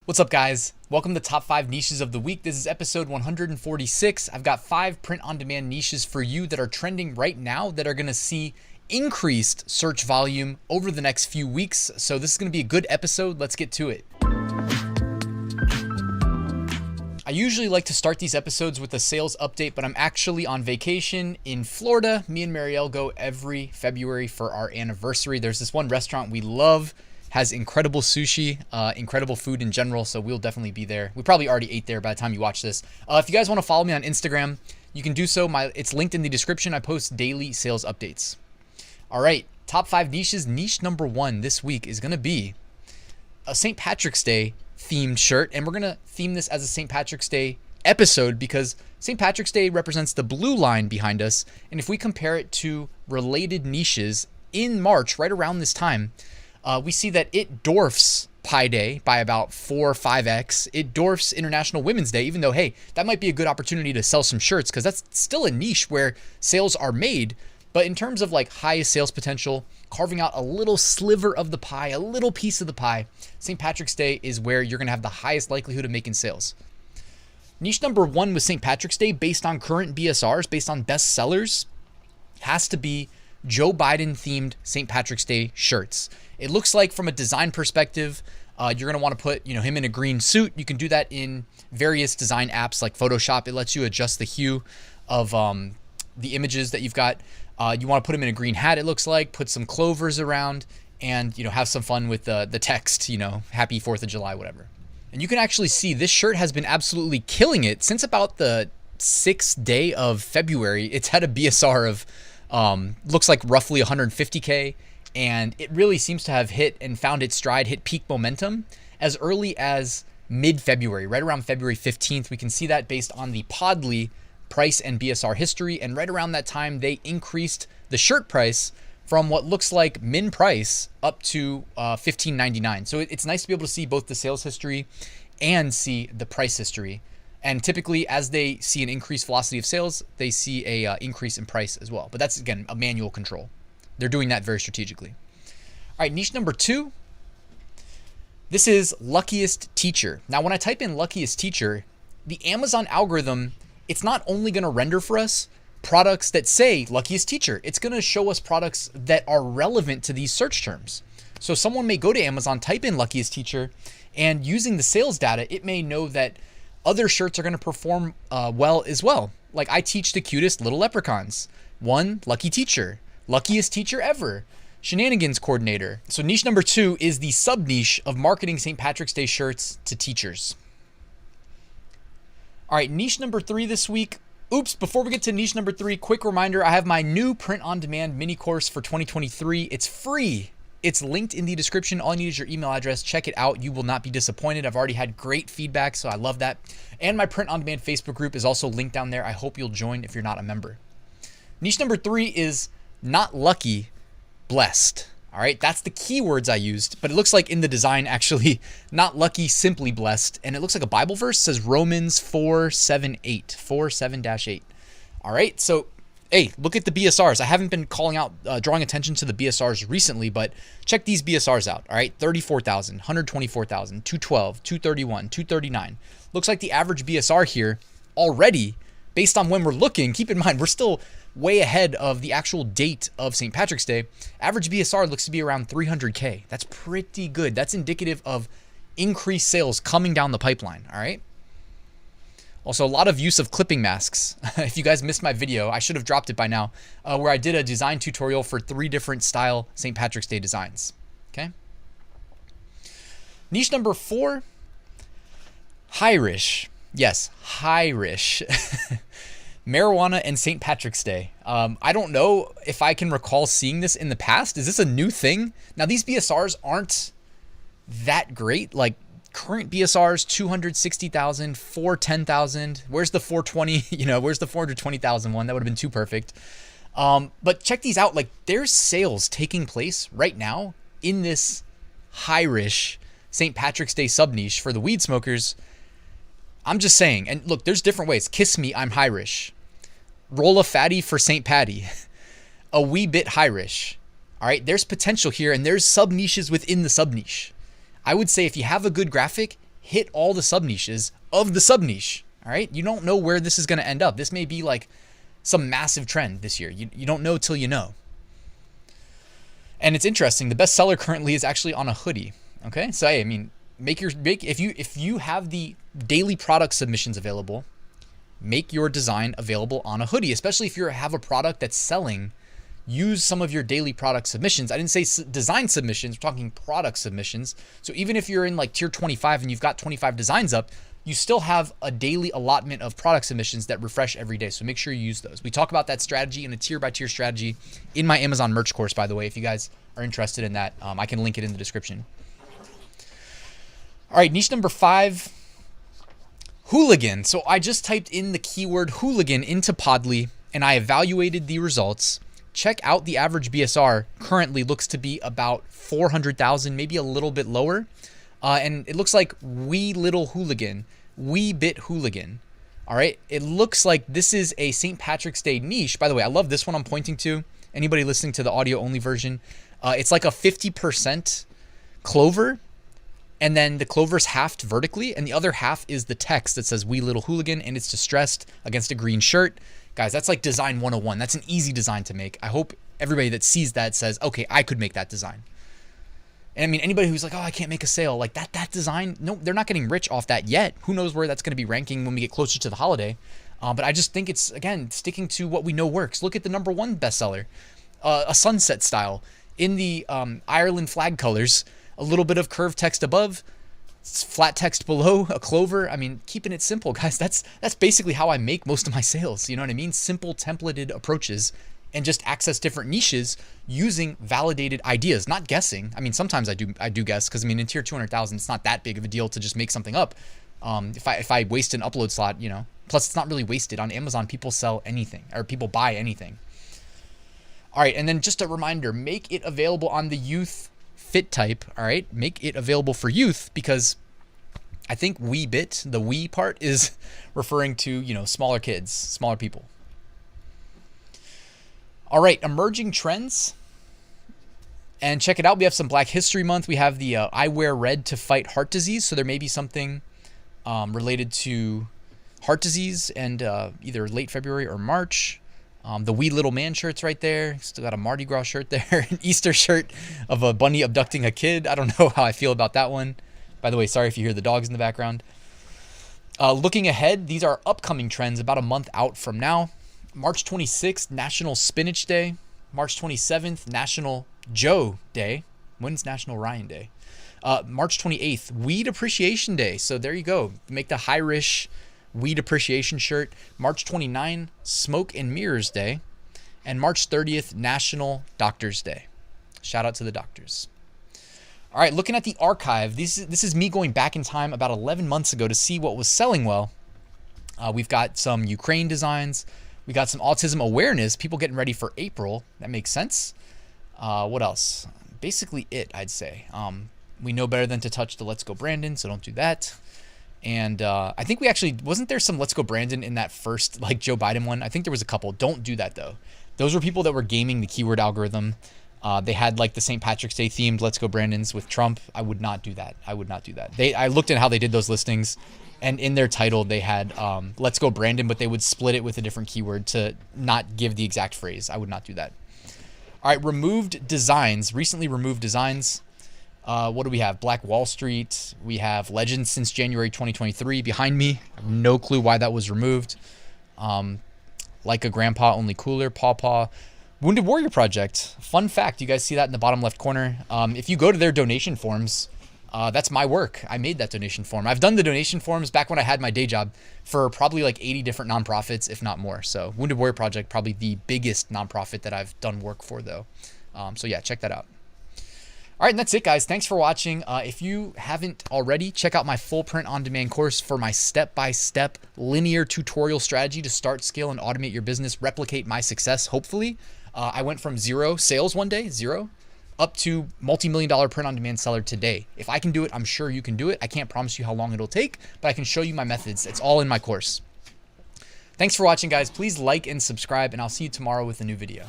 What's up, guys? Welcome to Top 5 Niches of the Week. This is episode 146. I've got 5 print-on-demand niches for you that are trending right now that are going to see increased search volume over the next few weeks. So this is going to be a good episode. Let's get to it. I usually like to start these episodes with a sales update, but I'm actually on vacation in Florida. Me and Marielle go every February for our anniversary. There's this one restaurant we love, has incredible sushi, incredible food in general, so we'll definitely be there. We probably already ate there by the time you watch this. If you guys want to follow me on Instagram, you can do so. It's linked in the description. I post daily sales updates. All right, top 5 niches. Niche number 1 this week is going to be a St. Patrick's Day themed shirt, and we're going to theme this as a St. Patrick's Day episode because St. Patrick's Day represents the blue line behind us, and if we compare it to related niches in March, right around this time, we see that it dwarfs Pi Day by about 4 or 5x. It dwarfs International Women's Day, even though, hey, that might be a good opportunity to sell some shirts because that's still a niche where sales are made. But in terms of like highest sales potential, carving out a little sliver of the pie, a little piece of the pie, St. Patrick's Day is where you're going to have the highest likelihood of making sales. Niche number 1 with St. Patrick's Day, based on current BSRs, based on best sellers, has to be Joe Biden themed St. Patrick's Day shirts. It looks like from a design perspective, you're going to want to put, him in a green suit. You can do that in various design apps like Photoshop. It lets you adjust the hue of the images that you've got. You want to put him in a green hat, it looks like, put some clovers around, and have some fun with the text, happy 4th of July, whatever. And you can actually see this shirt has been absolutely killing it since about the 6th day of February. It's had a BSR of looks like roughly 150K, and it really seems to have hit and found its stride, hit peak momentum as early as mid-February, right around February 15th. We can see that based on the Podly price and BSR history, and right around that time they increased the shirt price from what looks like min price up to $15.99. So it's nice to be able to see both the sales history and see the price history. And typically, as they see an increased velocity of sales, they see a increase in price as well. But that's, again, a manual control. They're doing that very strategically. All right, niche number 2. This is luckiest teacher. Now, when I type in luckiest teacher, the Amazon algorithm, it's not only going to render for us products that say luckiest teacher. It's going to show us products that are relevant to these search terms. So someone may go to Amazon, type in luckiest teacher, and using the sales data, it may know that other shirts are going to perform well as well. Like I teach the cutest little leprechauns. One, lucky teacher. Luckiest teacher ever. Shenanigans coordinator. So niche number 2 is the sub niche of marketing St. Patrick's Day shirts to teachers. All right, niche number 3 this week. Oops, before we get to niche number 3, quick reminder, I have my new print-on-demand mini course for 2023. It's free. It's linked in the description. All you need is your email address. Check it out. You will not be disappointed. I've already had great feedback, so I love that. And my print-on-demand Facebook group is also linked down there. I hope you'll join if you're not a member. Niche number 3 is not lucky, blessed. All right, that's the keywords I used, but it looks like in the design, actually, not lucky, simply blessed. And it looks like a Bible verse. It says Romans 4:7-8, 4:7-8. All right, so, hey, look at the BSRs. I haven't been calling out, drawing attention to the BSRs recently, but check these BSRs out. All right, 34,000, 124,000, 212, 231, 239. Looks like the average BSR here already, based on when we're looking, keep in mind, we're still way ahead of the actual date of St. Patrick's Day. Average BSR looks to be around 300K. That's pretty good. That's indicative of increased sales coming down the pipeline, all right? Also, a lot of use of clipping masks. If you guys missed my video, I should have dropped it by now, where I did a design tutorial for 3 different style St. Patrick's Day designs, okay? Niche number 4, Irish. Yes, Irish. Marijuana and St. Patrick's Day. I don't know if I can recall seeing this in the past. Is this a new thing? Now, these BSRs aren't that great. Like current BSRs, 260,000, 410,000. Where's the 420? Where's the 420,000 one? That would have been too perfect. But check these out. Like there's sales taking place right now in this Irish St. Patrick's Day sub niche for the weed smokers. I'm just saying, and look, there's different ways. Kiss me, I'm Irish. Roll a fatty for St. Patty. A wee bit Irish. All right, there's potential here, and there's sub niches within the sub niche. I would say if you have a good graphic, hit all the sub niches of the sub niche. All right. You don't know where this is going to end up. This may be like some massive trend this year. You don't know till you know. And it's interesting. The best seller currently is actually on a hoodie. Okay. So, hey, I mean, if you have the daily product submissions available, make your design available on a hoodie, especially if you have a product that's selling. Use some of your daily product submissions. I didn't say design submissions, we're talking product submissions. So even if you're in like tier 25 and you've got 25 designs up, you still have a daily allotment of product submissions that refresh every day. So make sure you use those. We talk about that strategy in a tier by tier strategy in my Amazon merch course, by the way. If you guys are interested in that, I can link it in the description. All right, niche number 5, hooligan. So I just typed in the keyword hooligan into Podly and I evaluated the results. Check out the average BSR currently looks to be about 400,000, maybe a little bit lower. And it looks like wee little hooligan, wee bit hooligan. All right. It looks like this is a St. Patrick's Day niche. By the way, I love this one I'm pointing to. Anybody listening to the audio only version, it's like a 50% clover. And then the clover's halved vertically and the other half is the text that says wee little hooligan and it's distressed against a green shirt. Guys, that's like design 101. That's an easy design to make. I hope everybody that sees that says, okay, I could make that design. And I mean, anybody who's like, oh, I can't make a sale, like that design, no, they're not getting rich off that yet. Who knows where that's going to be ranking when we get closer to the holiday. But I just think it's, again, sticking to what we know works. Look at the number 1 bestseller, a sunset style in the Ireland flag colors, a little bit of curved text above, flat text below, a clover. I mean, keeping it simple, guys. That's basically how I make most of my sales. You know what I mean? Simple templated approaches and just access different niches using validated ideas, not guessing. I mean, sometimes I do guess because I mean, in tier 200,000, it's not that big of a deal to just make something up. If I waste an upload slot, you know, plus it's not really wasted on Amazon. People sell anything or people buy anything. All right. And then just a reminder, make it available on the youth fit type. All right. Make it available for youth because I think wee bit, the wee part is referring to, you know, smaller kids, smaller people. All right. Emerging trends. And check it out. We have some Black History Month. We have the I wear red to fight heart disease. So there may be something related to heart disease and either late February or March. The wee little man shirt's right there. Still got a Mardi Gras shirt there. An Easter shirt of a bunny abducting a kid. I don't know how I feel about that one. By the way, sorry if you hear the dogs in the background. Looking ahead, these are upcoming trends about a month out from now. March 26th, National Spinach Day. March 27th, National Joe Day. When's National Ryan Day? March 28th, Weed Appreciation Day. So there you go. Make the Hirish Weed Appreciation shirt. March 29th, Smoke and Mirrors Day. And March 30th, National Doctors Day. Shout out to the doctors. All right, looking at the archive, this is me going back in time about 11 months ago to see what was selling well. We've got some Ukraine designs. We got some autism awareness, people getting ready for April. That makes sense. What else? Basically it, I'd say. We know better than to touch the Let's Go Brandon, so don't do that. And I think we actually, wasn't there some Let's Go Brandon in that first like Joe Biden one? I think there was a couple. Don't do that though. Those were people that were gaming the keyword algorithm. They had like the St. Patrick's Day themed Let's Go Brandons with Trump. I would not do that. I would not do that. I looked at how they did those listings, and in their title they had Let's Go Brandon, but they would split it with a different keyword to not give the exact phrase. I would not do that. All right, removed designs, recently removed designs. What do we have? Black Wall Street. We have Legends since January 2023 behind me. I have no clue why that was removed. Like a Grandpa, only cooler. Paw. Wounded Warrior Project. Fun fact, you guys see that in the bottom left corner. If you go to their donation forms, that's my work. I made that donation form. I've done the donation forms back when I had my day job for probably like 80 different nonprofits, if not more. So Wounded Warrior Project, probably the biggest nonprofit that I've done work for though. So yeah, check that out. All right, and that's it, guys. Thanks for watching. If you haven't already, check out my full print on-demand course for my step-by-step linear tutorial strategy to start, scale, and automate your business, replicate my success, hopefully. I went from 0 sales one day, 0, up to multi-million-dollar print-on-demand seller today. If I can do it, I'm sure you can do it. I can't promise you how long it'll take, but I can show you my methods. It's all in my course. Thanks for watching, guys. Please like and subscribe, and I'll see you tomorrow with a new video.